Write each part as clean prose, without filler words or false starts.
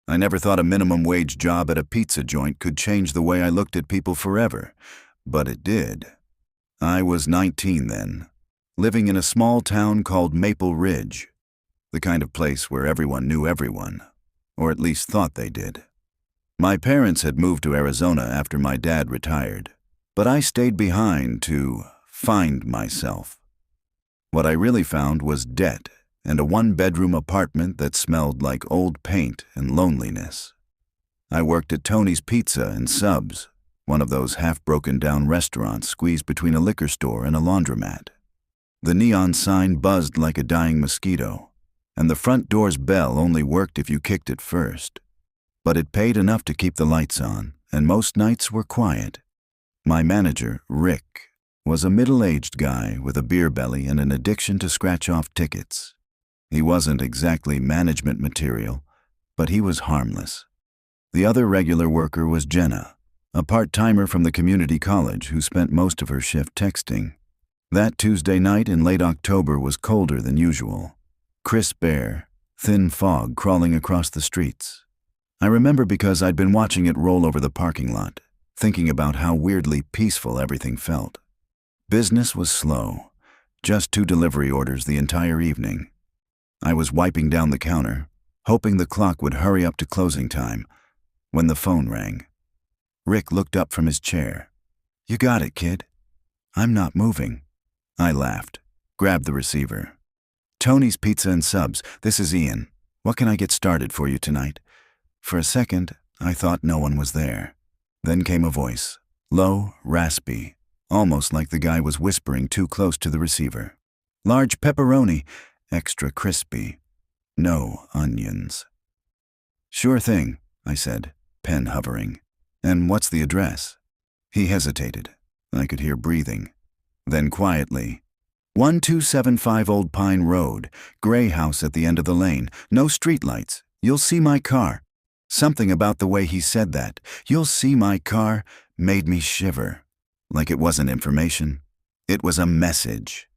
I never thought a minimum wage job at a pizza joint could change the way I looked at people forever, but it did. I was 19 then, living in a small town called Maple Ridge, the kind of place where everyone knew everyone, or at least thought they did. My parents had moved to Arizona after my dad retired, but I stayed behind to find myself. What I really found was debt and a one-bedroom apartment that smelled like old paint and loneliness. I worked at Tony's Pizza and Subs, one of those half-broken-down restaurants squeezed between a liquor store and a laundromat. The neon sign buzzed like a dying mosquito, and the front door's bell only worked if you kicked it first. But it paid enough to keep the lights on, and most nights were quiet. My manager, Rick, was a middle-aged guy with a beer belly and an addiction to scratch-off tickets. He wasn't exactly management material, but he was harmless. The other regular worker was Jenna, a part-timer from the community college who spent most of her shift texting. That Tuesday night in late October was colder than usual. Crisp air, thin fog crawling across the streets. I remember because I'd been watching it roll over the parking lot, thinking about how weirdly peaceful everything felt. Business was slow, just 2 delivery orders the entire evening. I was wiping down the counter, hoping the clock would hurry up to closing time, when the phone rang. Rick looked up from his chair. "You got it, kid." "I'm not moving." I laughed, grabbed the receiver. "Tony's Pizza and Subs, this is Ian. What can I get started for you tonight?" For a second, I thought no one was there. Then came a voice, low, raspy, almost like the guy was whispering too close to the receiver. "Large pepperoni, extra crispy. No onions." "Sure thing," I said, pen hovering. "And what's the address?" He hesitated. I could hear breathing. Then quietly, 1275 Old Pine Road, gray house at the end of the lane, no streetlights. You'll see my car. Something about the way he said that, "You'll see my car," made me shiver. Like it wasn't information. It was a message.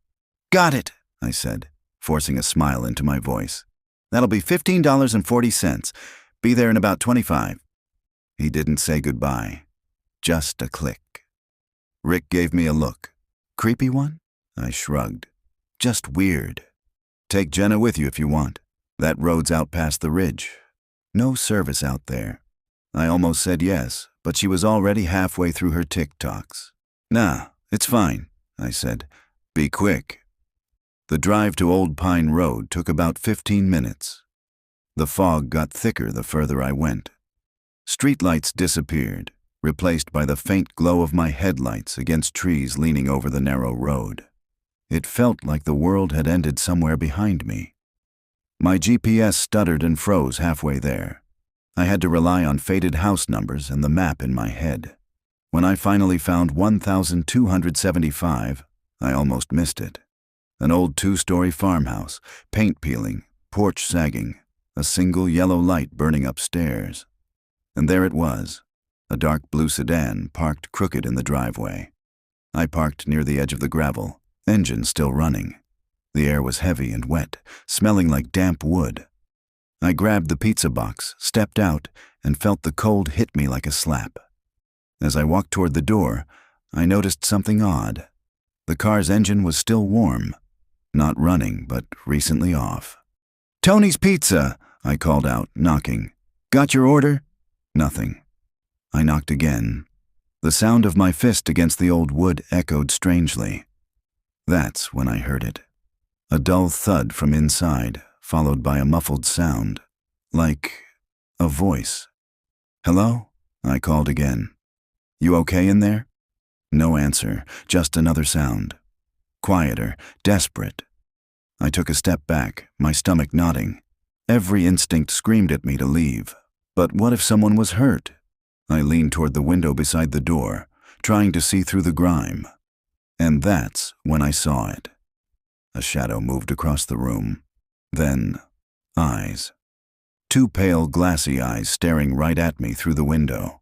"Got it," I said, forcing a smile into my voice. "That'll be $15.40. Be there in about 25. He didn't say goodbye. Just a click. Rick gave me a look. "Creepy one?" I shrugged. "Just weird. Take Jenna with you if you want. That road's out past the ridge. No service out there." I almost said yes, but she was already halfway through her TikToks. "Nah, it's fine," I said. "Be quick." The drive to Old Pine Road took about 15 minutes. The fog got thicker the further I went. Streetlights disappeared, replaced by the faint glow of my headlights against trees leaning over the narrow road. It felt like the world had ended somewhere behind me. My GPS stuttered and froze halfway there. I had to rely on faded house numbers and the map in my head. When I finally found 1275, I almost missed it. An old 2-story farmhouse, paint peeling, porch sagging, a single yellow light burning upstairs. And there it was, a dark blue sedan parked crooked in the driveway. I parked near the edge of the gravel, engine still running. The air was heavy and wet, smelling like damp wood. I grabbed the pizza box, stepped out, and felt the cold hit me like a slap. As I walked toward the door, I noticed something odd. The car's engine was still warm, not running, but recently off. "Tony's Pizza," I called out, knocking. "Got your order?" Nothing. I knocked again. The sound of my fist against the old wood echoed strangely. That's when I heard it. A dull thud from inside, followed by a muffled sound, like a voice. "Hello?" I called again. "You okay in there?" No answer, just another sound. Quieter, desperate. I took a step back, my stomach knotting. Every instinct screamed at me to leave. But what if someone was hurt? I leaned toward the window beside the door, trying to see through the grime. And that's when I saw it. A shadow moved across the room. Then, eyes. 2 pale, glassy eyes staring right at me through the window.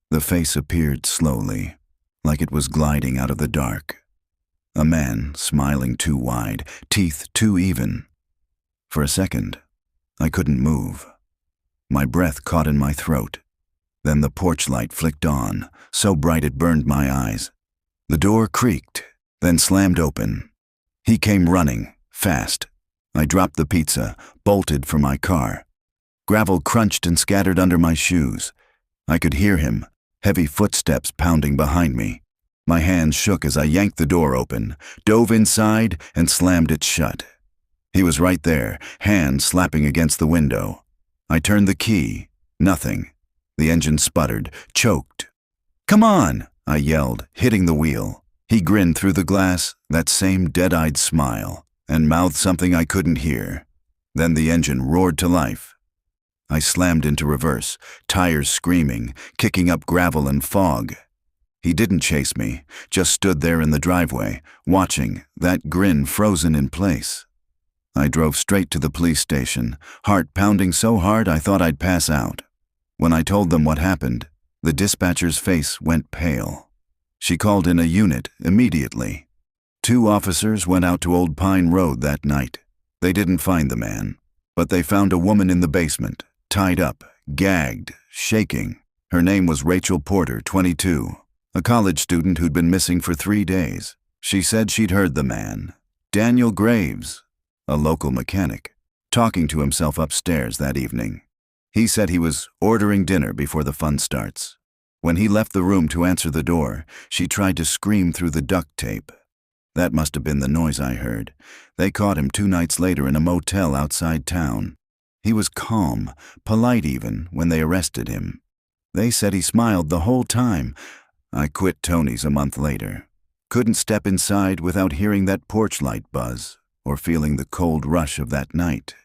The face appeared slowly, like it was gliding out of the dark. A man, smiling too wide, teeth too even. For a second, I couldn't move. My breath caught in my throat. Then the porch light flicked on, so bright it burned my eyes. The door creaked, then slammed open. He came running, fast. I dropped the pizza, bolted for my car. Gravel crunched and scattered under my shoes. I could hear him, heavy footsteps pounding behind me. My hands shook as I yanked the door open, dove inside, and slammed it shut. He was right there, hands slapping against the window. I turned the key. Nothing. The engine sputtered, choked. "Come on!" I yelled, hitting the wheel. He grinned through the glass, that same dead-eyed smile, and mouthed something I couldn't hear. Then the engine roared to life. I slammed into reverse, tires screaming, kicking up gravel and fog. He didn't chase me, just stood there in the driveway, watching, that grin frozen in place. I drove straight to the police station, heart pounding so hard I thought I'd pass out. When I told them what happened, the dispatcher's face went pale. She called in a unit immediately. 2 officers went out to Old Pine Road that night. They didn't find the man, but they found a woman in the basement, tied up, gagged, shaking. Her name was Rachel Porter, 22, a college student who'd been missing for 3 days. She said she'd heard the man, Daniel Graves, a local mechanic, talking to himself upstairs that evening. He said he was ordering dinner before the fun starts. When he left the room to answer the door, she tried to scream through the duct tape. That must have been the noise I heard. They caught him 2 nights later in a motel outside town. He was calm, polite even, when they arrested him. They said he smiled the whole time. I quit Tony's a month later. Couldn't step inside without hearing that porch light buzz or feeling the cold rush of that night.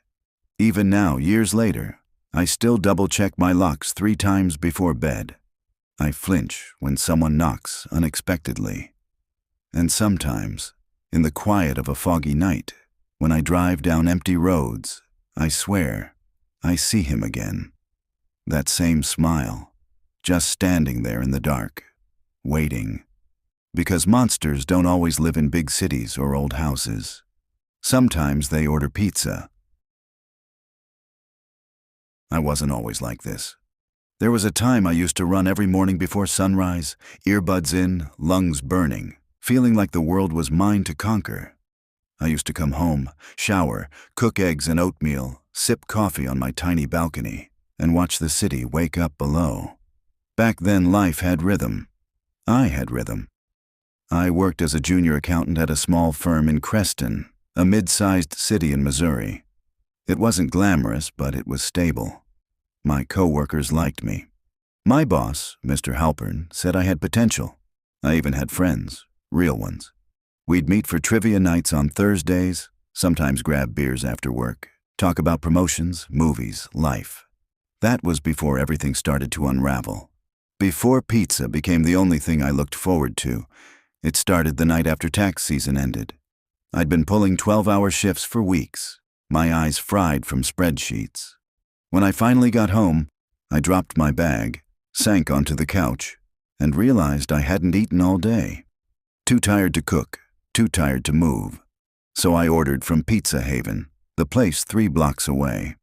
Even now, years later, I still double-check my locks 3 times before bed. I flinch when someone knocks unexpectedly. And sometimes, in the quiet of a foggy night, when I drive down empty roads, I swear, I see him again. That same smile, just standing there in the dark, waiting. Because monsters don't always live in big cities or old houses. Sometimes they order pizza. I wasn't always like this. There was a time I used to run every morning before sunrise, earbuds in, lungs burning, feeling like the world was mine to conquer. I used to come home, shower, cook eggs and oatmeal, sip coffee on my tiny balcony, and watch the city wake up below. Back then, life had rhythm. I had rhythm. I worked as a junior accountant at a small firm in Creston, a mid-sized city in Missouri. It wasn't glamorous, but it was stable. My co-workers liked me. My boss, Mr. Halpern, said I had potential. I even had friends, real ones. We'd meet for trivia nights on Thursdays, sometimes grab beers after work, talk about promotions, movies, life. That was before everything started to unravel. Before pizza became the only thing I looked forward to. It started the night after tax season ended. I'd been pulling 12-hour shifts for weeks, my eyes fried from spreadsheets. When I finally got home, I dropped my bag, sank onto the couch, and realized I hadn't eaten all day. Too tired to cook, too tired to move. So I ordered from Pizza Haven, the place 3 blocks away.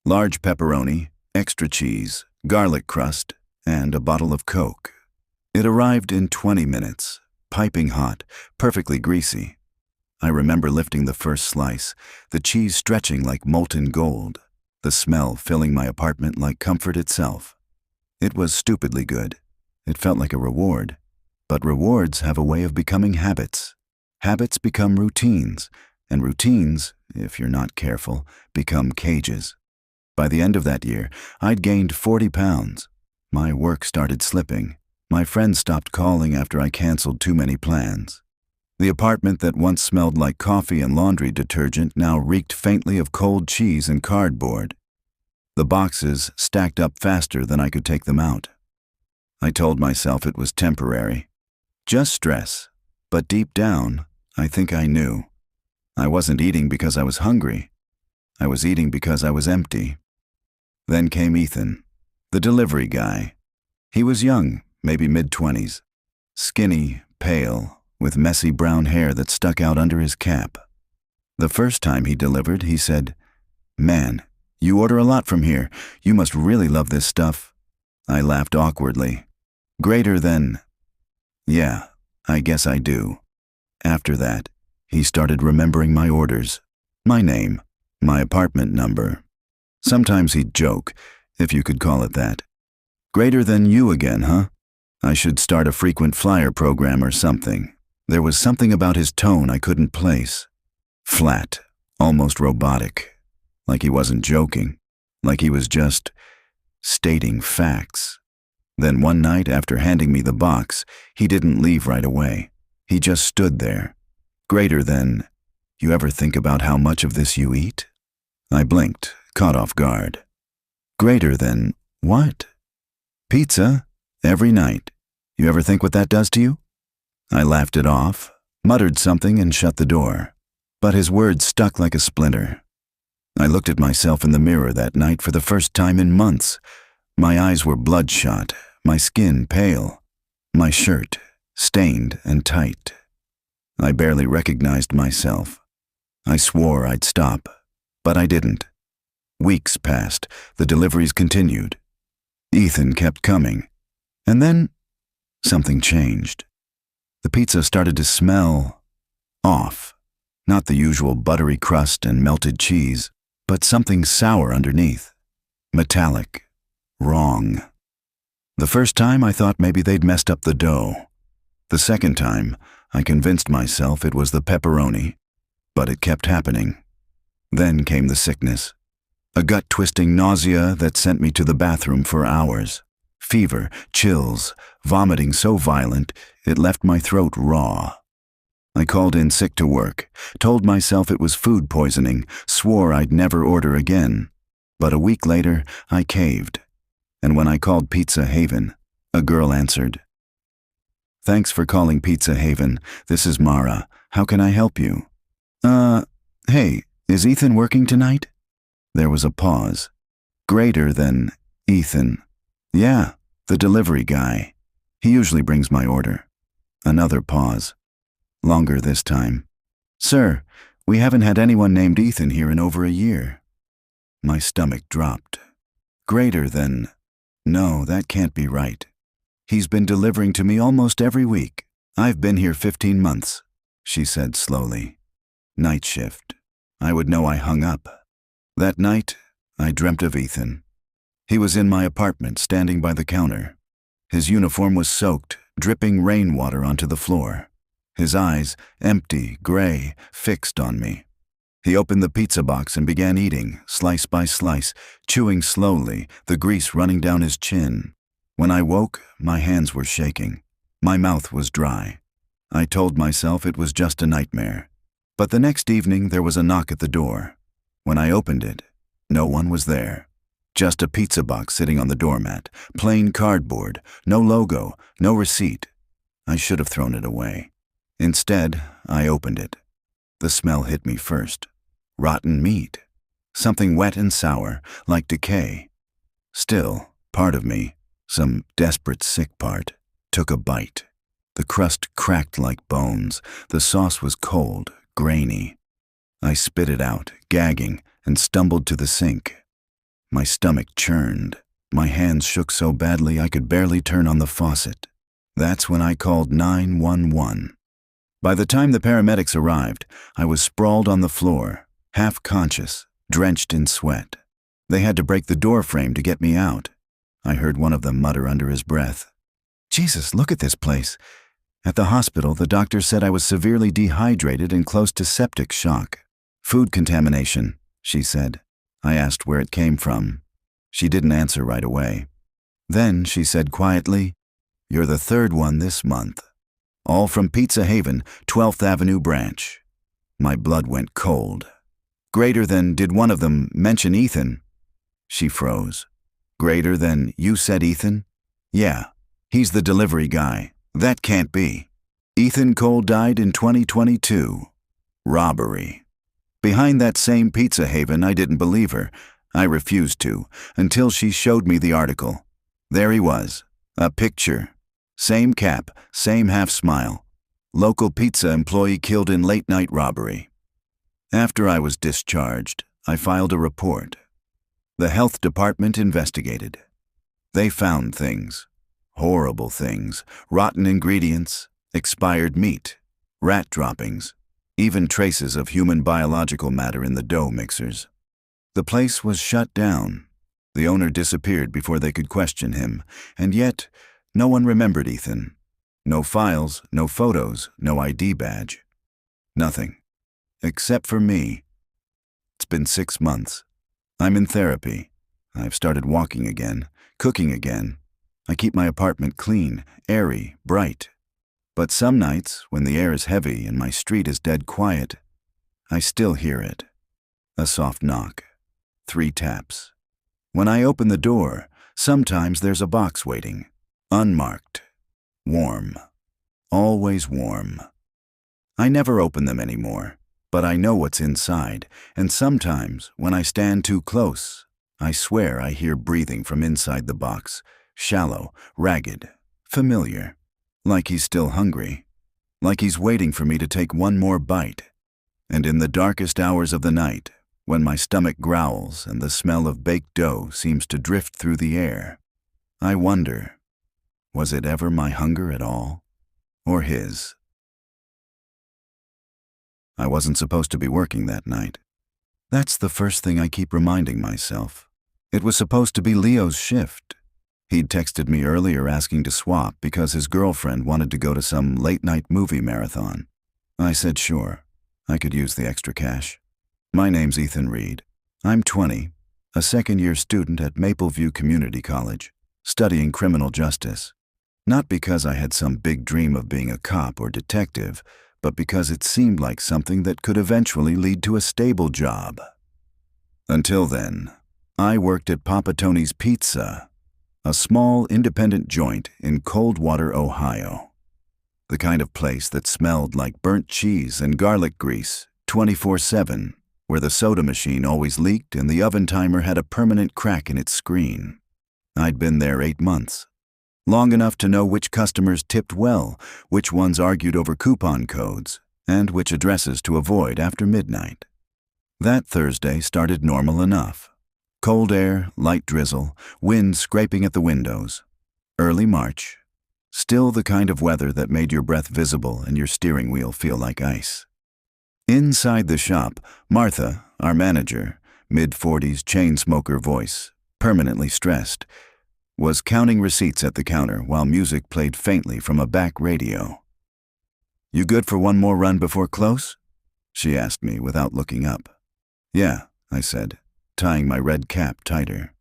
Large pepperoni, extra cheese, garlic crust, and a bottle of Coke. It arrived in 20 minutes, piping hot, perfectly greasy. I remember lifting the first slice, the cheese stretching like molten gold, the smell filling my apartment like comfort itself. It was stupidly good. It felt like a reward. But rewards have a way of becoming habits. Habits become routines, and routines, if you're not careful, become cages. By the end of that year, I'd gained 40 pounds. My work started slipping. My friends stopped calling after I canceled too many plans. The apartment that once smelled like coffee and laundry detergent now reeked faintly of cold cheese and cardboard. The boxes stacked up faster than I could take them out. I told myself it was temporary. Just stress. But deep down, I think I knew. I wasn't eating because I was hungry. I was eating because I was empty. Then came Ethan, the delivery guy. He was young, maybe mid-20s. Skinny, pale, with messy brown hair that stuck out under his cap. The first time he delivered, he said, "Man, You order a lot from here. You must really love this stuff." I laughed awkwardly. "Greater than—" "Yeah, I guess I do." After that, he started remembering my orders, my name, my apartment number. Sometimes he'd joke, if you could call it that. "Greater than you again, huh? I should start a frequent flyer program or something." There was something about his tone I couldn't place. Flat, almost robotic. Like he wasn't joking. Like he was just stating facts. Then one night, after handing me the box, he didn't leave right away. He just stood there. "Greater than, you ever think about how much of this you eat?" I blinked, caught off guard. "Greater than what?" "Pizza, every night. You ever think what that does to you?" I laughed it off, muttered something and shut the door. But his words stuck like a splinter. I looked at myself in the mirror that night for the first time in months. My eyes were bloodshot, my skin pale, my shirt stained and tight. I barely recognized myself. I swore I'd stop, but I didn't. Weeks passed, the deliveries continued. Ethan kept coming. And then something changed. The pizza started to smell off. Not the usual buttery crust and melted cheese, but something sour underneath. Metallic. Wrong. The first time I thought maybe they'd messed up the dough. The second time, I convinced myself it was the pepperoni, but it kept happening. Then came the sickness. A gut-twisting nausea that sent me to the bathroom for hours. Fever, chills, vomiting so violent it left my throat raw. I called in sick to work, told myself it was food poisoning, swore I'd never order again. But a week later, I caved. And when I called Pizza Haven, a girl answered. "Thanks for calling Pizza Haven. This is Mara. How can I help you?" Hey, is Ethan working tonight?" There was a pause. "Greater than Ethan." "Yeah, the delivery guy. He usually brings my order." Another pause. Longer this time. "Sir, we haven't had anyone named Ethan here in over a year." My stomach dropped. "Greater than... No, that can't be right. He's been delivering to me almost every week. I've been here 15 months, she said slowly. Night shift. I would know I hung up. That night, I dreamt of Ethan. He was in my apartment, standing by the counter. His uniform was soaked, dripping rainwater onto the floor. His eyes, empty, gray, fixed on me. He opened the pizza box and began eating, slice by slice, chewing slowly, the grease running down his chin. When I woke, my hands were shaking. My mouth was dry. I told myself it was just a nightmare. But the next evening, there was a knock at the door. When I opened it, no one was there. Just a pizza box sitting on the doormat, plain cardboard, no logo, no receipt. I should have thrown it away. Instead, I opened it. The smell hit me first. Rotten meat. Something wet and sour, like decay. Still, part of me, some desperate sick part, took a bite. The crust cracked like bones. The sauce was cold, grainy. I spit it out, gagging, and stumbled to the sink. My stomach churned. My hands shook so badly I could barely turn on the faucet. That's when I called 911. By the time the paramedics arrived, I was sprawled on the floor, half conscious, drenched in sweat. They had to break the door frame to get me out. I heard one of them mutter under his breath, "Jesus, look at this place." At the hospital, the doctor said I was severely dehydrated and close to septic shock. "Food contamination," she said. I asked where it came from. She didn't answer right away. Then she said quietly, "You're the third one this month. All from Pizza Haven, 12th Avenue branch." My blood went cold. "Greater than, did one of them mention Ethan?" She froze. "Greater than, you said Ethan?" "Yeah, he's the delivery guy. That can't be. Ethan Cole died in 2022. Robbery." Behind that same Pizza Haven, I didn't believe her. I refused to, until she showed me the article. There he was, a picture. Same cap, same half smile. Local pizza employee killed in late-night robbery. After I was discharged, I filed a report. The health department investigated. They found things. Horrible things. Rotten ingredients, expired meat, rat droppings, even traces of human biological matter in the dough mixers. The place was shut down. The owner disappeared before they could question him, and yet no one remembered Ethan. No files, no photos, no ID badge. Nothing. Except for me. It's been 6 months. I'm in therapy. I've started walking again, cooking again. I keep my apartment clean, airy, bright. But some nights, when the air is heavy and my street is dead quiet, I still hear it. A soft knock. 3 taps. When I open the door, sometimes there's a box waiting. Unmarked. Warm. Always warm. I never open them anymore, but I know what's inside, and sometimes, when I stand too close, I swear I hear breathing from inside the box, shallow, ragged, familiar, like he's still hungry, like he's waiting for me to take one more bite. And in the darkest hours of the night, when my stomach growls and the smell of baked dough seems to drift through the air, I wonder, was it ever my hunger at all, or his? I wasn't supposed to be working that night. That's the first thing I keep reminding myself. It was supposed to be Leo's shift. He'd texted me earlier asking to swap because his girlfriend wanted to go to some late-night movie marathon. I said sure, I could use the extra cash. My name's Ethan Reed. I'm 20, a second-year student at Mapleview Community College, studying criminal justice. Not because I had some big dream of being a cop or detective, but because it seemed like something that could eventually lead to a stable job. Until then, I worked at Papa Tony's Pizza, a small independent joint in Coldwater, Ohio. The kind of place that smelled like burnt cheese and garlic grease 24/7, where the soda machine always leaked and the oven timer had a permanent crack in its screen. I'd been there 8 months. Long enough to know which customers tipped well, which ones argued over coupon codes, and which addresses to avoid after midnight. That Thursday started normal enough. Cold air, light drizzle, wind scraping at the windows. Early March. Still the kind of weather that made your breath visible and your steering wheel feel like ice. Inside the shop, Martha, our manager, mid-40s chain smoker voice, permanently stressed, was counting receipts at the counter while music played faintly from a back radio. "You good for one more run before close?" she asked me without looking up. "Yeah," I said, tying my red cap tighter.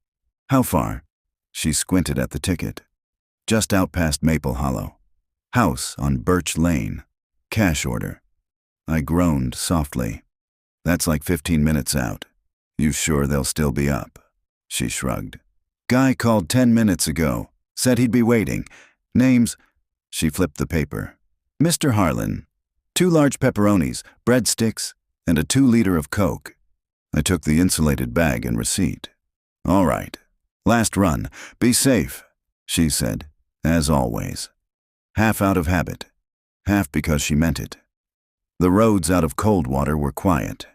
"How far?" She squinted at the ticket. "Just out past Maple Hollow. House on Birch Lane. Cash order." I groaned softly. "That's like 15 minutes out. You sure they'll still be up?" She shrugged. "Guy called 10 minutes ago. Said he'd be waiting. Name's..." She flipped the paper. "Mr. Harlan. 2 large pepperonis, breadsticks, and a 2-liter of Coke." I took the insulated bag and receipt. "All right. Last run. Be safe," she said, as always. Half out of habit. Half because she meant it. The roads out of Coldwater were quiet.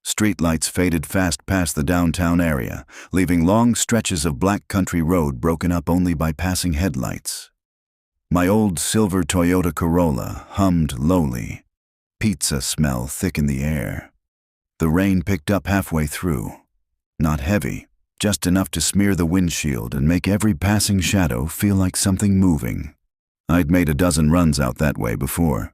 Streetlights faded fast past the downtown area, leaving long stretches of black country road broken up only by passing headlights. My old silver Toyota Corolla hummed lowly. Pizza smell thick in the air. The rain picked up halfway through. Not heavy, just enough to smear the windshield and make every passing shadow feel like something moving. I'd made a dozen runs out that way before.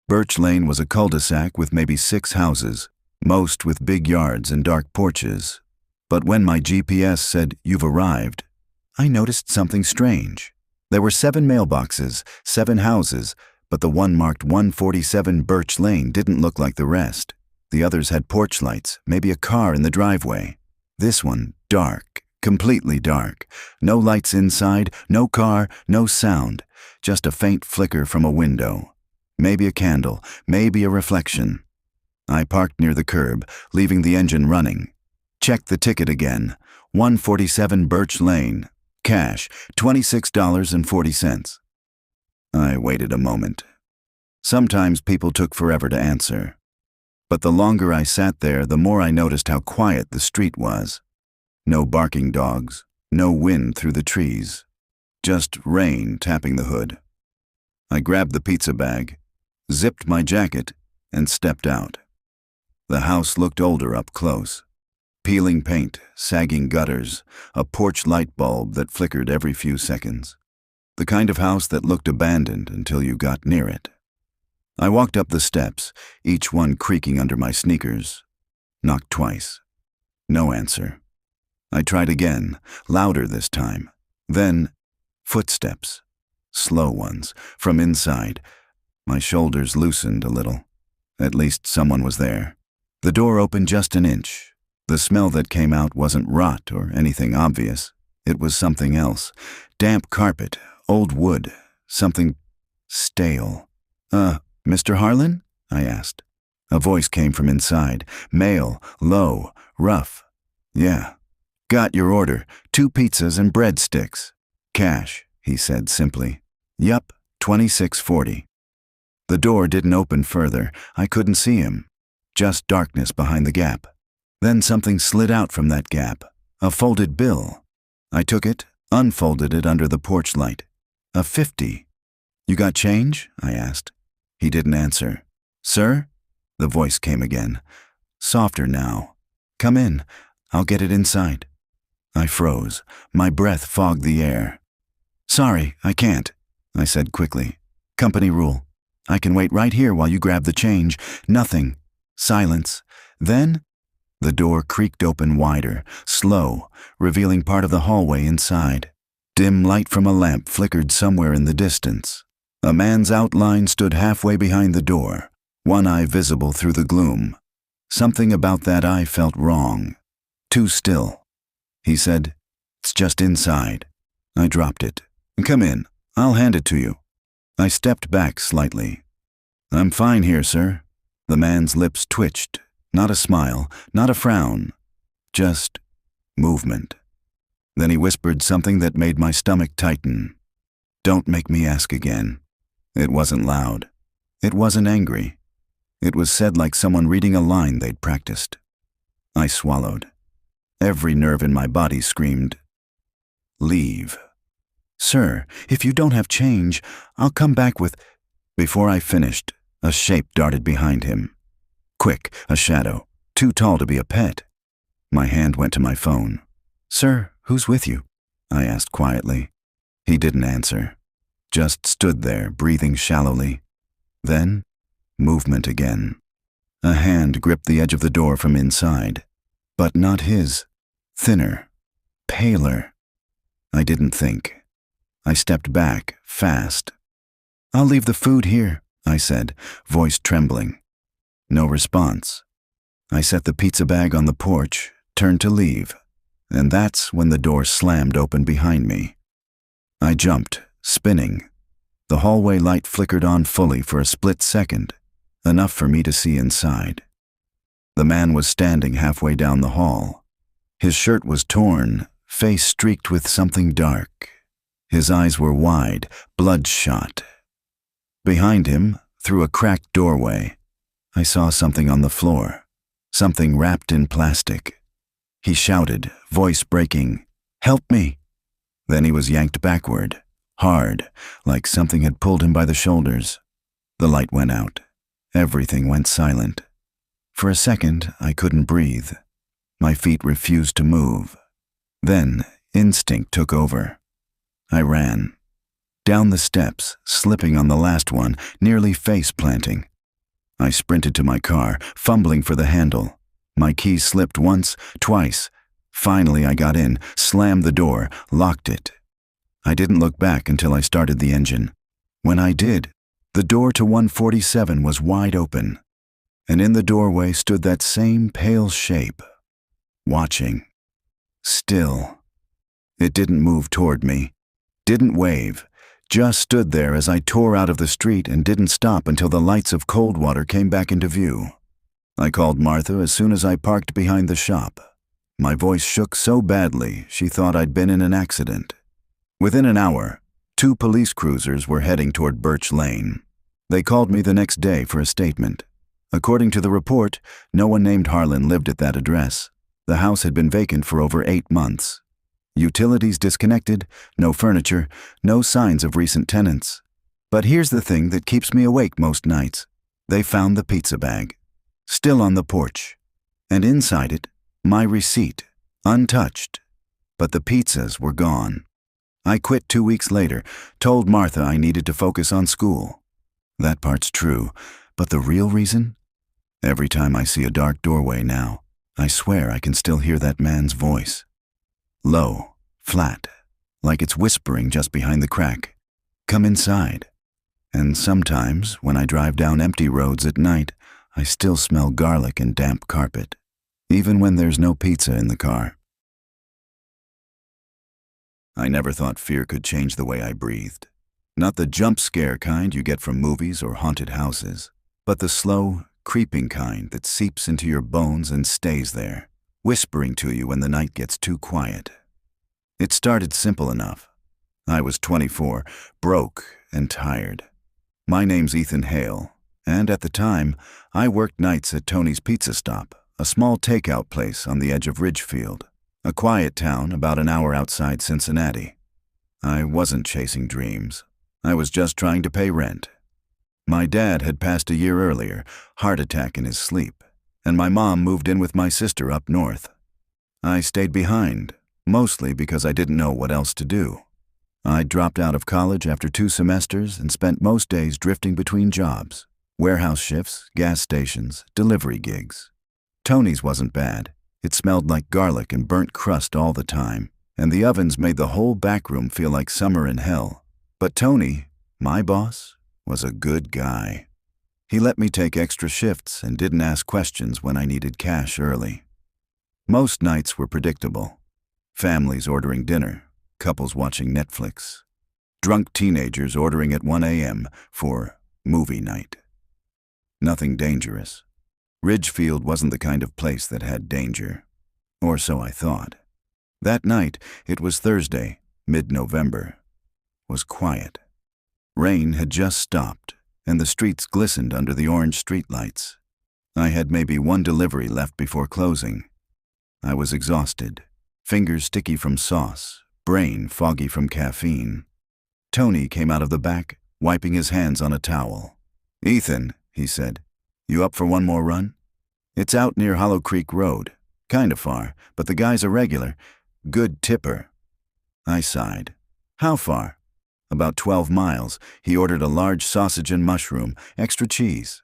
Birch Lane was a cul-de-sac with maybe 6 houses, most with big yards and dark porches. But when my GPS said, "You've arrived," I noticed something strange. There were 7 mailboxes, 7 houses, but the one marked 147 Birch Lane didn't look like the rest. The others had porch lights, maybe a car in the driveway. This one, dark, completely dark. No lights inside, no car, no sound, just a faint flicker from a window. Maybe a candle, maybe a reflection. I parked near the curb, leaving the engine running. Checked the ticket again. 147 Birch Lane. Cash, $26.40. I waited a moment. Sometimes people took forever to answer. But the longer I sat there, the more I noticed how quiet the street was. No barking dogs, no wind through the trees. Just rain tapping the hood. I grabbed the pizza bag, zipped my jacket, and stepped out. The house looked older up close. Peeling paint, sagging gutters, a porch light bulb that flickered every few seconds. The kind of house that looked abandoned until you got near it. I walked up the steps, each one creaking under my sneakers. Knocked twice. No answer. I tried again, louder this time. Then, footsteps. Slow ones, from inside. My shoulders loosened a little. At least someone was there. The door opened just an inch. The smell that came out wasn't rot or anything obvious. It was something else. Damp carpet, old wood, something stale. Mr. Harlan? I asked. A voice came from inside, male, low, rough. Yeah. Got your order, 2 pizzas and breadsticks. Cash, he said simply. Yup, $26.40. The door didn't open further. I couldn't see him. Just darkness behind the gap. Then something slid out from that gap. A folded bill. I took it, unfolded it under the porch light. A 50. You got change? I asked. He didn't answer. Sir? The voice came again. Softer now. Come in. I'll get it inside. I froze. My breath fogged the air. Sorry, I can't, I said quickly. Company rule. I can wait right here while you grab the change. Nothing. Silence. Then, the door creaked open wider, slow, revealing part of the hallway inside. Dim light from a lamp flickered somewhere in the distance. A man's outline stood halfway behind the door, one eye visible through the gloom. Something about that eye felt wrong. Too still. He said, It's just inside. I dropped it. Come in. I'll hand it to you. I stepped back slightly. I'm fine here, sir. The man's lips twitched. Not a smile, not a frown. Just movement. Then he whispered something that made my stomach tighten. Don't make me ask again. It wasn't loud. It wasn't angry. It was said like someone reading a line they'd practiced. I swallowed. Every nerve in my body screamed, Leave. Sir, if you don't have change, I'll come back with... Before I finished, a shape darted behind him. Quick, a shadow, too tall to be a pet. My hand went to my phone. Sir, who's with you? I asked quietly. He didn't answer. Just stood there, breathing shallowly. Then, movement again. A hand gripped the edge of the door from inside. But not his. Thinner. Paler. I didn't think. I stepped back, fast. I'll leave the food here, I said, voice trembling. No response. I set the pizza bag on the porch, turned to leave, and that's when the door slammed open behind me. I jumped, spinning. The hallway light flickered on fully for a split second, enough for me to see inside. The man was standing halfway down the hall. His shirt was torn, face streaked with something dark. His eyes were wide, bloodshot. Behind him, through a cracked doorway, I saw something on the floor, something wrapped in plastic. He shouted, voice breaking, "Help me!" Then he was yanked backward, hard, like something had pulled him by the shoulders. The light went out. Everything went silent. For a second, I couldn't breathe. My feet refused to move. Then, instinct took over. I ran. Down the steps, slipping on the last one, nearly face-planting. I sprinted to my car, fumbling for the handle. My keys slipped once, twice. Finally, I got in, slammed the door, locked it. I didn't look back until I started the engine. When I did, the door to 147 was wide open, and in the doorway stood that same pale shape, watching. Still. It didn't move toward me, didn't wave, just stood there as I tore out of the street and didn't stop until the lights of Coldwater came back into view. I called Martha as soon as I parked behind the shop. My voice shook so badly she thought I'd been in an accident. Within an hour, 2 police cruisers were heading toward Birch Lane. They called me the next day for a statement. According to the report, no one named Harlan lived at that address. The house had been vacant for over 8 months. Utilities disconnected, no furniture, no signs of recent tenants. But here's the thing that keeps me awake most nights. They found the pizza bag, still on the porch, and inside it, my receipt, untouched. But the pizzas were gone. I quit 2 weeks later, told Martha I needed to focus on school. That part's true, but the real reason? Every time I see a dark doorway now, I swear I can still hear that man's voice. Low, flat, like it's whispering just behind the crack. Come inside. And sometimes, when I drive down empty roads at night, I still smell garlic and damp carpet, even when there's no pizza in the car. I never thought fear could change the way I breathed. Not the jump scare kind you get from movies or haunted houses, but the slow, creeping kind that seeps into your bones and stays there, whispering to you when the night gets too quiet. It started simple enough. I was 24, broke and tired. My name's Ethan Hale, and at the time, I worked nights at Tony's Pizza Stop, a small takeout place on the edge of Ridgefield, a quiet town about an hour outside Cincinnati. I wasn't chasing dreams. I was just trying to pay rent. My dad had passed a year earlier, heart attack in his sleep, and my mom moved in with my sister up north. I stayed behind, mostly because I didn't know what else to do. I dropped out of college after 2 semesters and spent most days drifting between jobs, warehouse shifts, gas stations, delivery gigs. Tony's wasn't bad. It smelled like garlic and burnt crust all the time, and the ovens made the whole back room feel like summer in hell. But Tony, my boss, was a good guy. He let me take extra shifts and didn't ask questions when I needed cash early. Most nights were predictable. Families ordering dinner, couples watching Netflix, drunk teenagers ordering at 1 a.m. for movie night. Nothing dangerous. Ridgefield wasn't the kind of place that had danger, or so I thought. That night, it was Thursday, mid-November, was quiet. Rain had just stopped, and the streets glistened under the orange streetlights. I had maybe 1 delivery left before closing. I was exhausted, fingers sticky from sauce, brain foggy from caffeine. Tony came out of the back, wiping his hands on a towel. "Ethan," he said, "you up for one more run? It's out near Hollow Creek Road. Kinda far, but the guy's a regular. Good tipper." I sighed. "How far?" "About 12 miles. He ordered a large sausage and mushroom, extra cheese.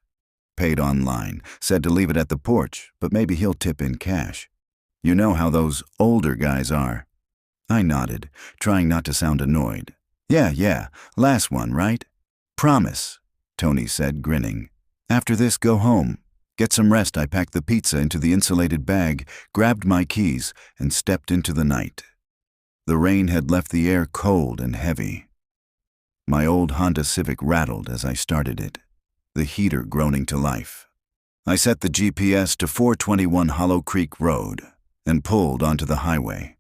Paid online, said to leave it at the porch, but maybe he'll tip in cash. You know how those older guys are." I nodded, trying not to sound annoyed. Yeah, last one, right?" "Promise," Tony said, grinning. "After this, go home. Get some rest." I packed the pizza into the insulated bag, grabbed my keys, and stepped into the night. The rain had left the air cold and heavy. My old Honda Civic rattled as I started it, the heater groaning to life. I set the GPS to 421 Hollow Creek Road and pulled onto the highway.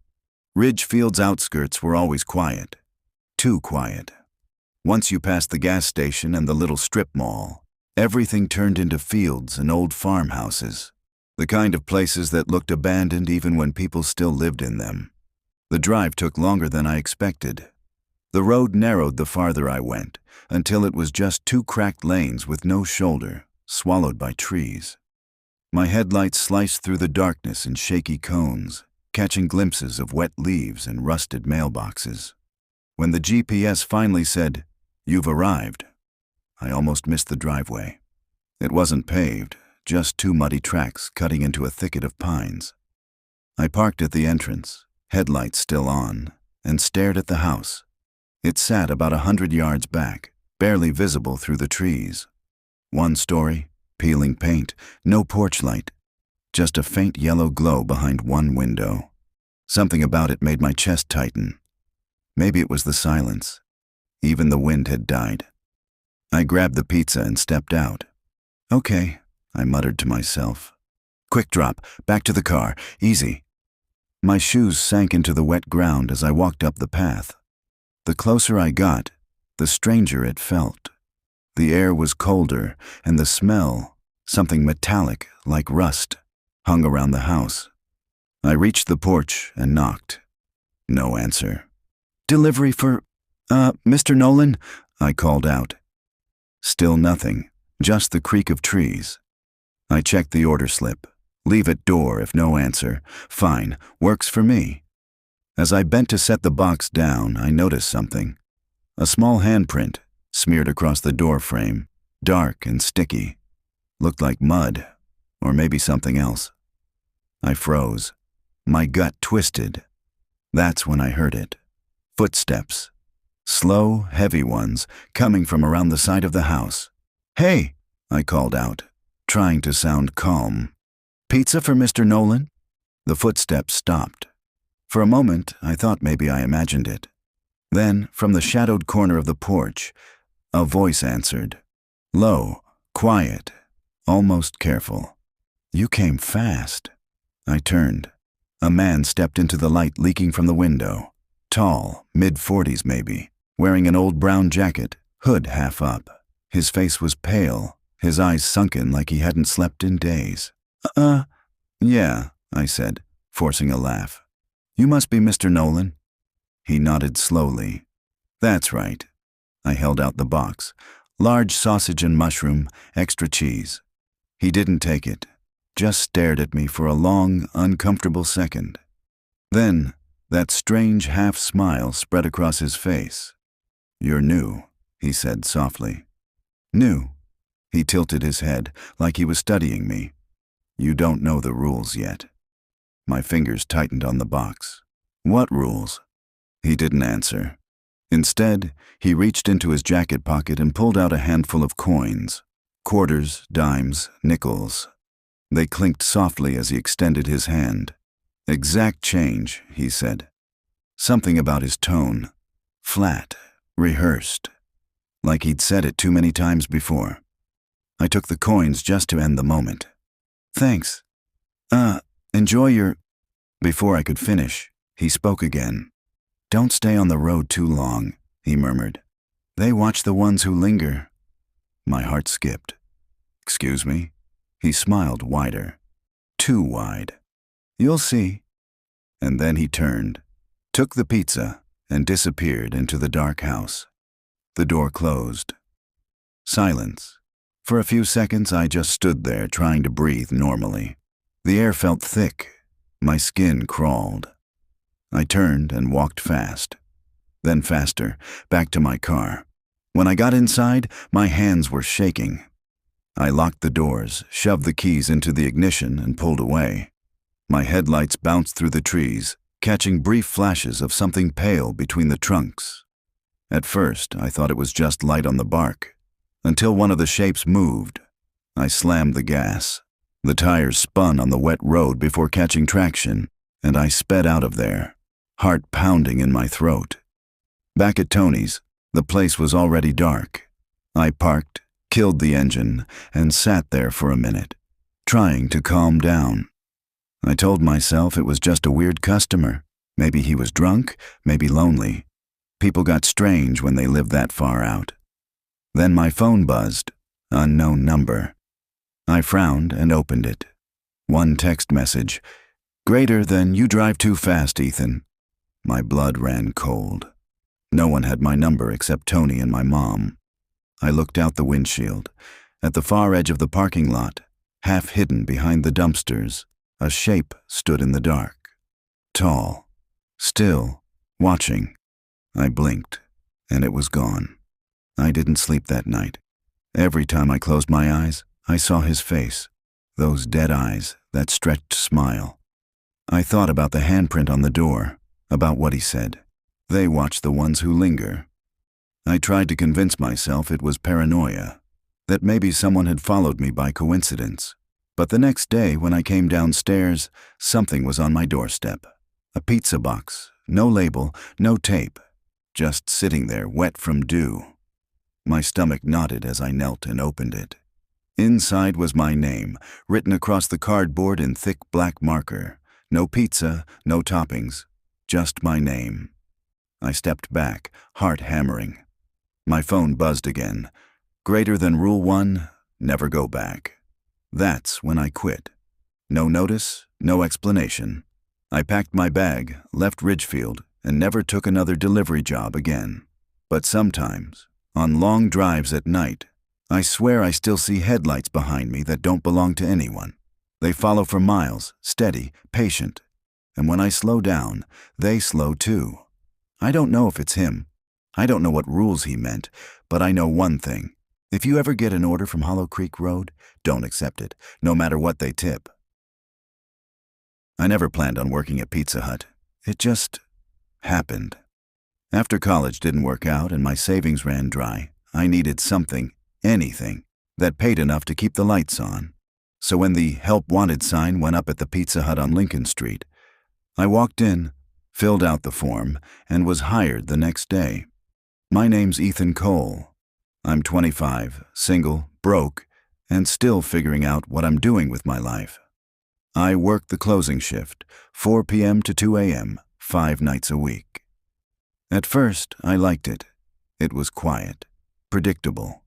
Ridgefield's outskirts were always quiet. Too quiet. Once you passed the gas station and the little strip mall, everything turned into fields and old farmhouses, the kind of places that looked abandoned even when people still lived in them. The drive took longer than I expected. The road narrowed the farther I went, until it was just 2 cracked lanes with no shoulder, swallowed by trees. My headlights sliced through the darkness in shaky cones, catching glimpses of wet leaves and rusted mailboxes. When the GPS finally said, "You've arrived," I almost missed the driveway. It wasn't paved, just 2 muddy tracks cutting into a thicket of pines. I parked at the entrance, headlights still on, and stared at the house. It sat about 100 yards back, barely visible through the trees. 1 story, peeling paint, no porch light, just a faint yellow glow behind 1 window. Something about it made my chest tighten. Maybe it was the silence. Even the wind had died. I grabbed the pizza and stepped out. "Okay," I muttered to myself. "Quick drop, back to the car, easy." My shoes sank into the wet ground as I walked up the path. The closer I got, the stranger it felt. The air was colder, and the smell, something metallic like rust, hung around the house. I reached the porch and knocked. No answer. "Delivery for, Mr. Nolan?" I called out. Still nothing, just the creak of trees. I checked the order slip. Leave at door if no answer. Fine, works for me. As I bent to set the box down, I noticed something. A small handprint, smeared across the door frame, dark and sticky. Looked like mud, or maybe something else. I froze. My gut twisted. That's when I heard it. Footsteps. Slow, heavy ones, coming from around the side of the house. "Hey!" I called out, trying to sound calm. "Pizza for Mr. Nolan?" The footsteps stopped. For a moment, I thought maybe I imagined it. Then, from the shadowed corner of the porch, a voice answered. Low, quiet, almost careful. "You came fast." I turned. A man stepped into the light leaking from the window. Tall, mid-40s maybe, wearing an old brown jacket, hood half up. His face was pale, his eyes sunken like he hadn't slept in days. Yeah," I said, forcing a laugh. "You must be Mr. Nolan." He nodded slowly. "That's right." I held out the box. Large sausage and mushroom, extra cheese. He didn't take it, just stared at me for a long, uncomfortable second. Then, that strange half-smile spread across his face. "You're new," he said softly. "New?" He tilted his head, like he was studying me. "You don't know the rules yet." My fingers tightened on the box. "What rules?" He didn't answer. Instead, he reached into his jacket pocket and pulled out a handful of coins. Quarters, dimes, nickels. They clinked softly as he extended his hand. "Exact change," he said. Something about his tone. Flat, rehearsed. Like he'd said it too many times before. I took the coins just to end the moment. "Thanks. Enjoy your—" Before I could finish, he spoke again. "Don't stay on the road too long," he murmured. "They watch the ones who linger." My heart skipped. "Excuse me?" He smiled wider. Too wide. "You'll see." And then he turned, took the pizza, and disappeared into the dark house. The door closed. Silence. For a few seconds, I just stood there trying to breathe normally. The air felt thick. My skin crawled. I turned and walked fast. Then faster, back to my car. When I got inside, my hands were shaking. I locked the doors, shoved the keys into the ignition, and pulled away. My headlights bounced through the trees, catching brief flashes of something pale between the trunks. At first, I thought it was just light on the bark, until one of the shapes moved. I slammed the gas. The tires spun on the wet road before catching traction, and I sped out of there, heart pounding in my throat. Back at Tony's, the place was already dark. I parked, killed the engine, and sat there for a minute, trying to calm down. I told myself it was just a weird customer. Maybe he was drunk, maybe lonely. People got strange when they lived that far out. Then my phone buzzed. Unknown number. I frowned and opened it. One text message. "Greater than you drive too fast, Ethan." My blood ran cold. No one had my number except Tony and my mom. I looked out the windshield. At the far edge of the parking lot, half hidden behind the dumpsters, a shape stood in the dark. Tall. Still. Watching. I blinked, and it was gone. I didn't sleep that night. Every time I closed my eyes, I saw his face. Those dead eyes, that stretched smile. I thought about the handprint on the door, about what he said. They watch the ones who linger. I tried to convince myself it was paranoia, that maybe someone had followed me by coincidence. But the next day, when I came downstairs, something was on my doorstep. A pizza box, no label, no tape, just sitting there wet from dew. My stomach knotted as I knelt and opened it. Inside was my name, written across the cardboard in thick black marker. No pizza, no toppings, just my name. I stepped back, heart hammering. My phone buzzed again. Greater than Rule 1, never go back. That's when I quit. No notice, no explanation. I packed my bag, left Ridgefield, and never took another delivery job again. But sometimes, on long drives at night, I swear I still see headlights behind me that don't belong to anyone. They follow for miles, steady, patient. And when I slow down, they slow too. I don't know if it's him. I don't know what rules he meant, but I know one thing. If you ever get an order from Hollow Creek Road, don't accept it, no matter what they tip. I never planned on working at Pizza Hut. It just happened. After college didn't work out and my savings ran dry, I needed something, anything, that paid enough to keep the lights on. So when the Help Wanted sign went up at the Pizza Hut on Lincoln Street, I walked in, filled out the form, and was hired the next day. My name's Ethan Cole. I'm 25, single, broke, and still figuring out what I'm doing with my life. I work the closing shift, 4 p.m. to 2 a.m., 5 nights a week. At first, I liked it. It was quiet, predictable.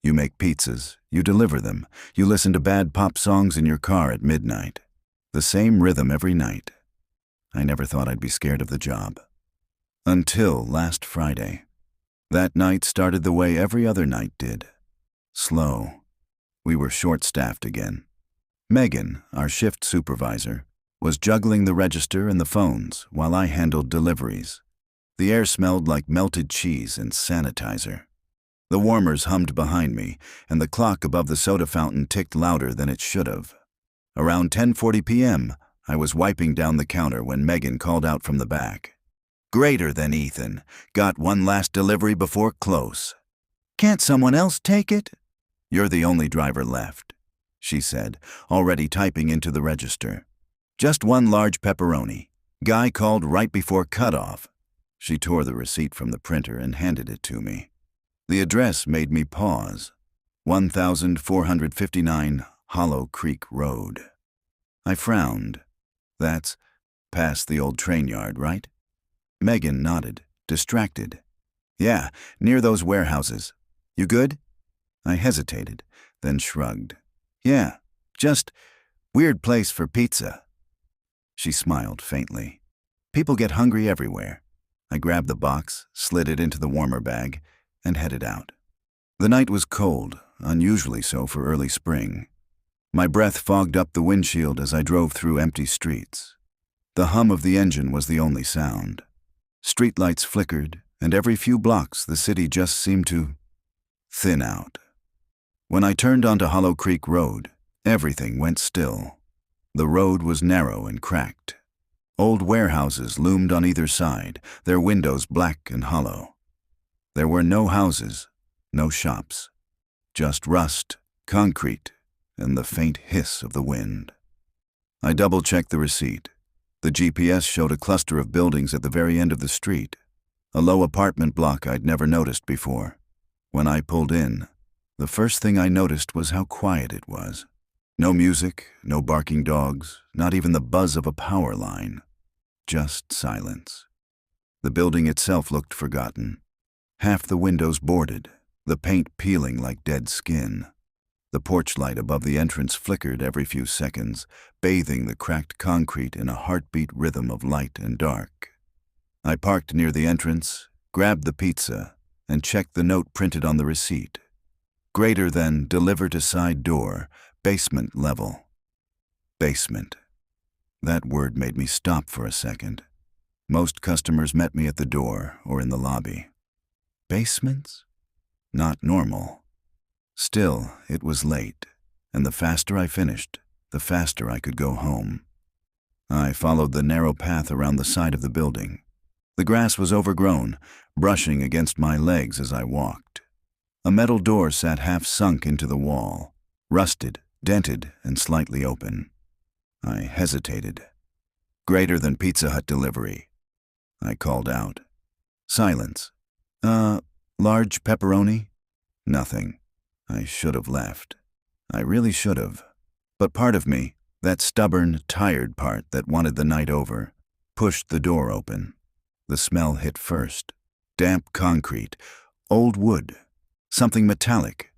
You make pizzas, you deliver them, you listen to bad pop songs in your car at midnight. The same rhythm every night. I never thought I'd be scared of the job. Until last Friday. That night started the way every other night did. Slow. We were short-staffed again. Megan, our shift supervisor, was juggling the register and the phones while I handled deliveries. The air smelled like melted cheese and sanitizer. The warmers hummed behind me, and the clock above the soda fountain ticked louder than it should have. Around 10:40 p.m., I was wiping down the counter when Megan called out from the back. "Greater than Ethan. Got one last delivery before close." "Can't someone else take it?" "You're the only driver left," she said, already typing into the register. "Just one large pepperoni. Guy called right before cutoff." She tore the receipt from the printer and handed it to me. The address made me pause. 1459 Hollow Creek Road. I frowned. That's past the old train yard, right? Megan nodded, distracted. "Yeah, near those warehouses. You good?" I hesitated, then shrugged. "Yeah, just weird place for pizza." She smiled faintly. "People get hungry everywhere." I grabbed the box, slid it into the warmer bag, and headed out. The night was cold, unusually so for early spring. My breath fogged up the windshield as I drove through empty streets. The hum of the engine was the only sound. Streetlights flickered, and every few blocks the city just seemed to thin out. When I turned onto Hollow Creek Road, everything went still. The road was narrow and cracked. Old warehouses loomed on either side, their windows black and hollow. There were no houses, no shops, just rust, concrete, and the faint hiss of the wind. I double-checked the receipt. The GPS showed a cluster of buildings at the very end of the street, a low apartment block I'd never noticed before. When I pulled in, the first thing I noticed was how quiet it was. No music, no barking dogs, not even the buzz of a power line. Just silence. The building itself looked forgotten. Half the windows boarded, the paint peeling like dead skin. The porch light above the entrance flickered every few seconds, bathing the cracked concrete in a heartbeat rhythm of light and dark. I parked near the entrance, grabbed the pizza, and checked the note printed on the receipt. Greater than deliver to side door, basement level. Basement. That word made me stop for a second. Most customers met me at the door or in the lobby. Basements? Not normal. Still, it was late, and the faster I finished, the faster I could go home. I followed the narrow path around the side of the building. The grass was overgrown, brushing against my legs as I walked. A metal door sat half sunk into the wall, rusted, dented, and slightly open. I hesitated. Greater than Pizza Hut delivery. I called out. Silence. Large pepperoni? Nothing. I should have left. I really should have. But part of me, that stubborn, tired part that wanted the night over, pushed the door open. The smell hit first. Damp concrete, old wood, something metallic.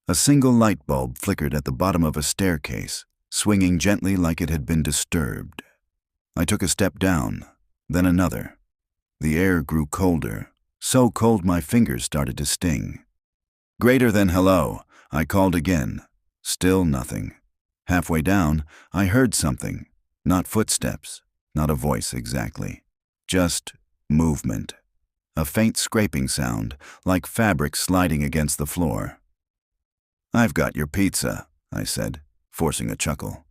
A single light bulb flickered at the bottom of a staircase, swinging gently like it had been disturbed. I took a step down, then another. The air grew colder, so cold my fingers started to sting. Greater than hello, I called again. Still nothing. Halfway down, I heard something. Not footsteps, not a voice exactly. Just movement. A faint scraping sound, like fabric sliding against the floor. "I've got your pizza," I said, forcing a chuckle.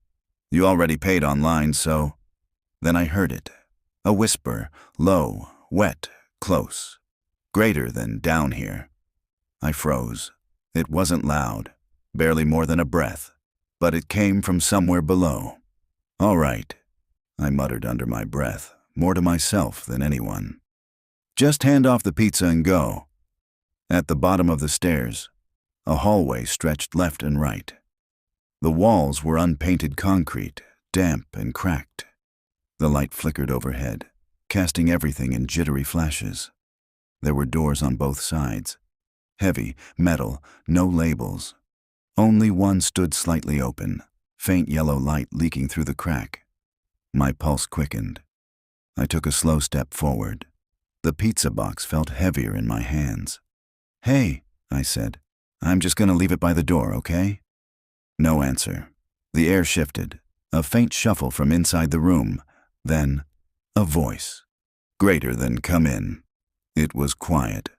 "You already paid online, so—" Then I heard it. A whisper, low, wet, close. Greater than down here. I froze. It wasn't loud, barely more than a breath, but it came from somewhere below. "All right," I muttered under my breath, more to myself than anyone. "Just hand off the pizza and go." At the bottom of the stairs, a hallway stretched left and right. The walls were unpainted concrete, damp and cracked. The light flickered overhead, casting everything in jittery flashes. There were doors on both sides. Heavy, metal, no labels. Only one stood slightly open, faint yellow light leaking through the crack. My pulse quickened. I took a slow step forward. The pizza box felt heavier in my hands. "Hey," I said, "I'm just gonna leave it by the door, okay?" No answer. The air shifted. A faint shuffle from inside the room. Then, a voice. Greater than come in. It was quiet.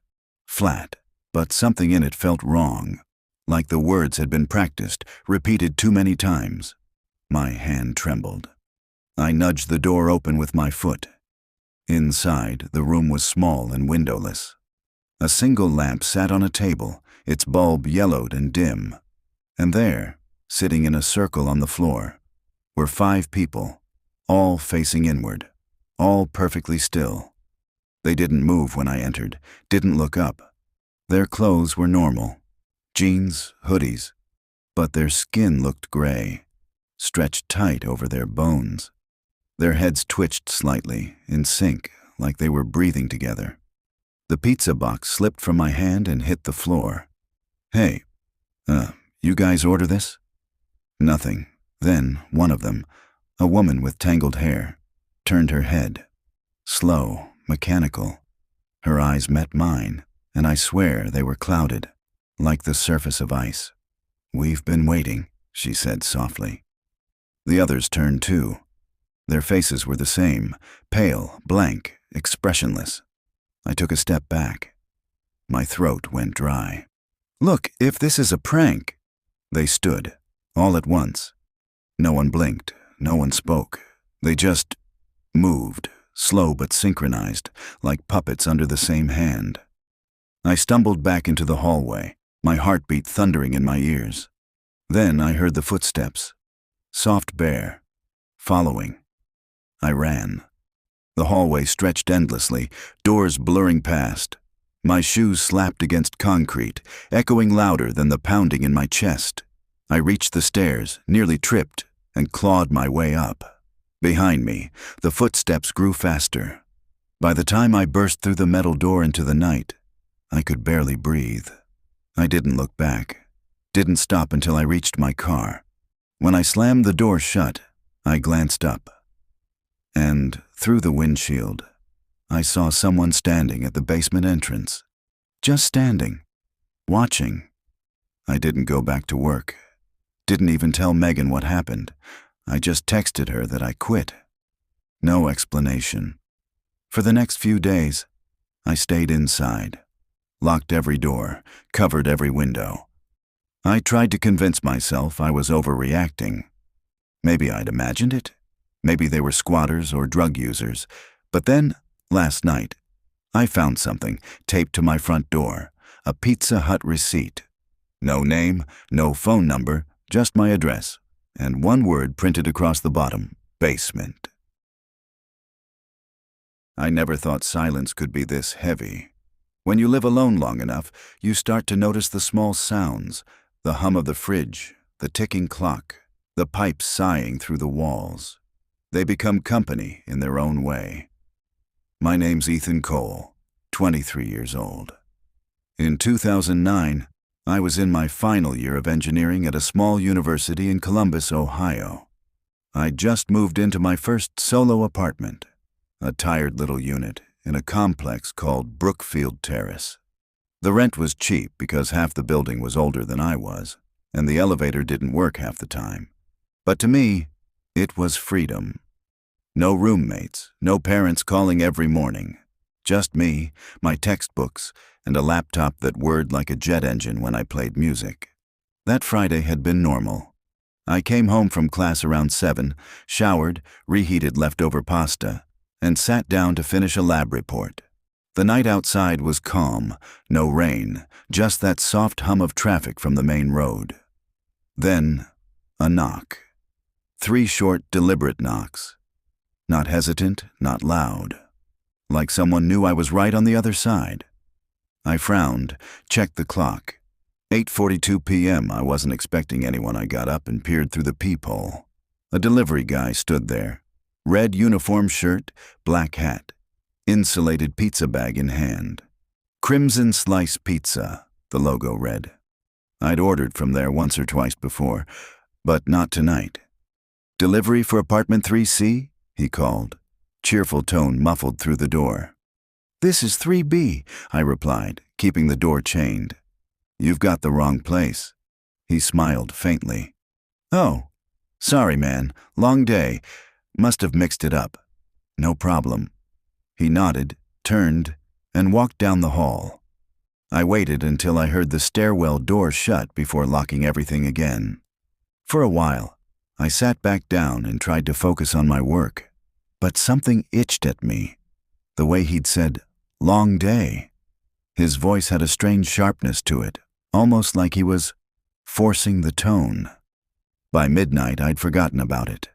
Flat. But something in it felt wrong. Like the words had been practiced, repeated too many times. My hand trembled. I nudged the door open with my foot. Inside, the room was small and windowless. A single lamp sat on a table, its bulb yellowed and dim. And there, sitting in a circle on the floor, were 5 people, all facing inward, all perfectly still. They didn't move when I entered, didn't look up. Their clothes were normal, jeans, hoodies, but their skin looked gray, stretched tight over their bones. Their heads twitched slightly, in sync, like they were breathing together. The pizza box slipped from my hand and hit the floor. "Hey, you guys order this?" Nothing. Then, one of them, a woman with tangled hair, turned her head. Slow, mechanical. Her eyes met mine, and I swear they were clouded, like the surface of ice. "We've been waiting," she said softly. The others turned too. Their faces were the same, pale, blank, expressionless. I took a step back. My throat went dry. "Look, if this is a prank." They stood, all at once. No one blinked, no one spoke. They just moved, slow but synchronized, like puppets under the same hand. I stumbled back into the hallway, my heartbeat thundering in my ears. Then I heard the footsteps. Soft, bare, following. I ran. The hallway stretched endlessly, doors blurring past. My shoes slapped against concrete, echoing louder than the pounding in my chest. I reached the stairs, nearly tripped, and clawed my way up. Behind me, the footsteps grew faster. By the time I burst through the metal door into the night, I could barely breathe. I didn't look back, didn't stop until I reached my car. When I slammed the door shut, I glanced up. And through the windshield, I saw someone standing at the basement entrance. Just standing, watching. I didn't go back to work. Didn't even tell Megan what happened. I just texted her that I quit. No explanation. For the next few days, I stayed inside, locked every door, covered every window. I tried to convince myself I was overreacting. Maybe I'd imagined it. Maybe they were squatters or drug users. But then, last night, I found something taped to my front door, a Pizza Hut receipt. No name, no phone number, just my address, and one word printed across the bottom, basement. I never thought silence could be this heavy. When you live alone long enough, you start to notice the small sounds, the hum of the fridge, the ticking clock, the pipes sighing through the walls. They become company in their own way. My name's Ethan Cole, 23 years old. In 2009, I was in my final year of engineering at a small university in Columbus, Ohio. I'd just moved into my first solo apartment, a tired little unit in a complex called Brookfield Terrace. The rent was cheap because half the building was older than I was, and the elevator didn't work half the time. But to me, it was freedom. No roommates, no parents calling every morning. Just me, my textbooks, and a laptop that whirred like a jet engine when I played music. That Friday had been normal. I came home from class around 7, showered, reheated leftover pasta, and sat down to finish a lab report. The night outside was calm, no rain, just that soft hum of traffic from the main road. Then, a knock. 3 short, deliberate knocks. Not hesitant, not loud. Like someone knew I was right on the other side. I frowned, checked the clock. 8:42 p.m. I wasn't expecting anyone. I got up and peered through the peephole. A delivery guy stood there. Red uniform shirt, black hat. Insulated pizza bag in hand. Crimson Slice Pizza, the logo read. I'd ordered from there once or twice before, but not tonight. "Delivery for apartment 3C?" he called. Cheerful tone muffled through the door. "This is 3B, I replied, keeping the door chained. "You've got the wrong place." He smiled faintly. "Oh, sorry man, long day. Must have mixed it up." "No problem." He nodded, turned, and walked down the hall. I waited until I heard the stairwell door shut before locking everything again. For a while, I sat back down and tried to focus on my work, but something itched at me. The way he'd said, "long day." His voice had a strange sharpness to it, almost like he was forcing the tone. By midnight, I'd forgotten about it.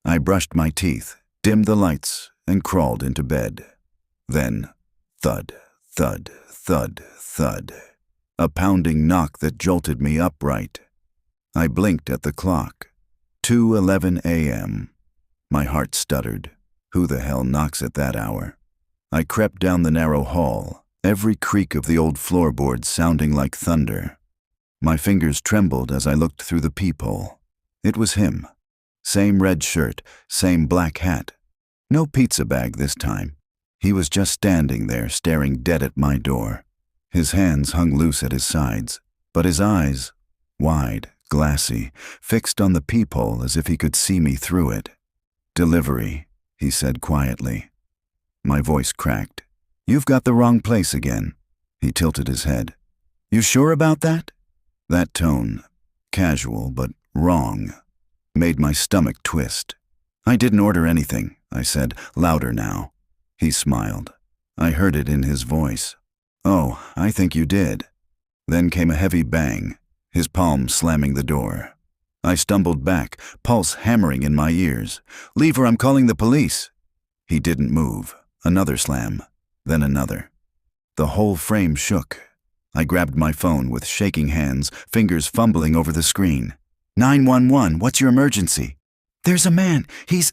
I brushed my teeth, dimmed the lights, and crawled into bed. Then, thud, thud, thud, thud. A pounding knock that jolted me upright. I blinked at the clock. 2:11 a.m. My heart stuttered. Who the hell knocks at that hour? I crept down the narrow hall, every creak of the old floorboards sounding like thunder. My fingers trembled as I looked through the peephole. It was him. Same red shirt, same black hat. No pizza bag this time. He was just standing there staring dead at my door. His hands hung loose at his sides, but his eyes, wide, glassy, fixed on the peephole as if he could see me through it. "Delivery," he said quietly. My voice cracked. "You've got the wrong place again." He tilted his head. "You sure about that?" That tone, casual but wrong, made my stomach twist. "I didn't order anything," I said, louder now. He smiled. I heard it in his voice. "Oh, I think you did." Then came a heavy bang, his palm slamming the door. I stumbled back, pulse hammering in my ears. "Leave or I'm calling the police." He didn't move. Another slam, then another. The whole frame shook. I grabbed my phone with shaking hands, fingers fumbling over the screen. 911, what's your emergency?" "There's a man. He's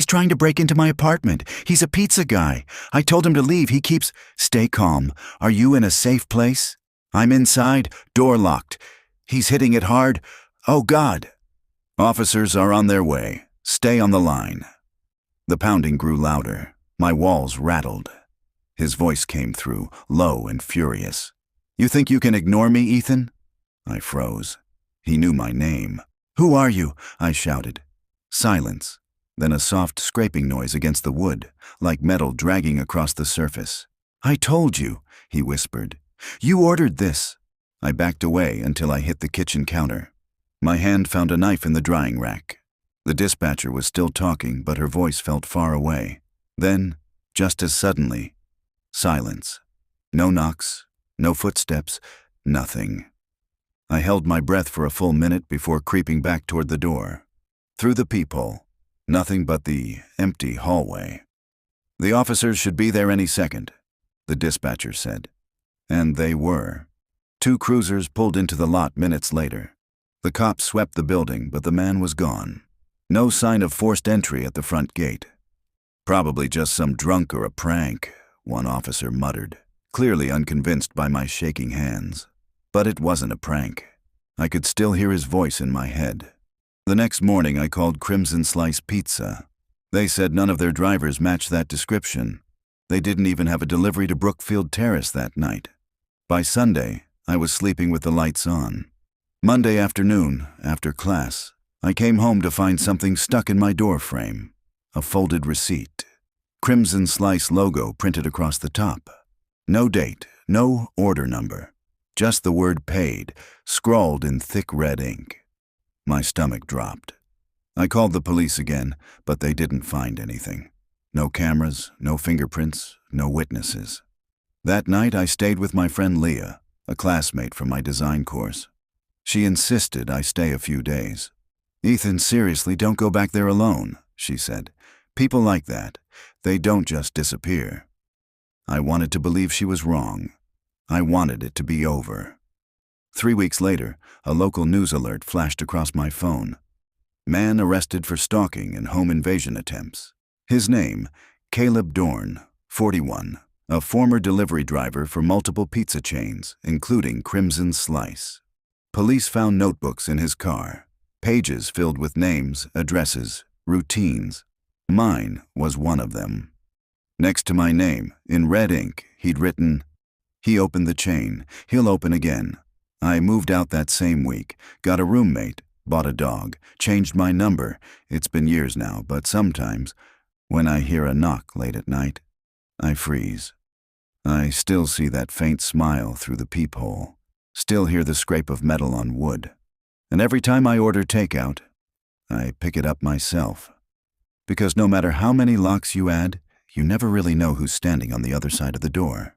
trying to break into my apartment. He's a pizza guy. I told him to leave. He keeps—" "Stay calm. Are you in a safe place?" "I'm inside, door locked. He's hitting it hard. Oh, God." "Officers are on their way. Stay on the line." The pounding grew louder. My walls rattled. His voice came through, low and furious. "You think you can ignore me, Ethan?" I froze. He knew my name. "Who are you?" I shouted. Silence. Then a soft scraping noise against the wood, like metal dragging across the surface. "I told you," he whispered. "You ordered this." I backed away until I hit the kitchen counter. My hand found a knife in the drying rack. The dispatcher was still talking, but her voice felt far away. Then, just as suddenly, silence. No knocks, no footsteps, nothing. I held my breath for a full minute before creeping back toward the door. Through the peephole, nothing but the empty hallway. "The officers should be there any second," the dispatcher said. And they were. 2 cruisers pulled into the lot minutes later. The cops swept the building, but the man was gone. No sign of forced entry at the front gate. "Probably just some drunk or a prank," one officer muttered, clearly unconvinced by my shaking hands. But it wasn't a prank. I could still hear his voice in my head. The next morning, I called Crimson Slice Pizza. They said none of their drivers matched that description. They didn't even have a delivery to Brookfield Terrace that night. By Sunday, I was sleeping with the lights on. Monday afternoon, after class, I came home to find something stuck in my door frame. A folded receipt. Crimson Slice logo printed across the top. No date, no order number. Just the word paid, scrawled in thick red ink. My stomach dropped. I called the police again, but they didn't find anything. No cameras, no fingerprints, no witnesses. That night I stayed with my friend Leah, a classmate from my design course. She insisted I stay a few days. "Ethan, seriously, don't go back there alone," she said. "People like that, they don't just disappear." I wanted to believe she was wrong. I wanted it to be over. 3 weeks later, a local news alert flashed across my phone. Man arrested for stalking and home invasion attempts. His name, Caleb Dorn, 41, a former delivery driver for multiple pizza chains, including Crimson Slice. Police found notebooks in his car, pages filled with names, addresses, routines. Mine was one of them. Next to my name, in red ink, he'd written, "He opened the chain. He'll open again. I moved out that same week, got a roommate, bought a dog, changed my number. It's been years now, but sometimes, when I hear a knock late at night, I freeze. I still see that faint smile through the peephole, still hear the scrape of metal on wood. And every time I order takeout, I pick it up myself. Because no matter how many locks you add, you never really know who's standing on the other side of the door."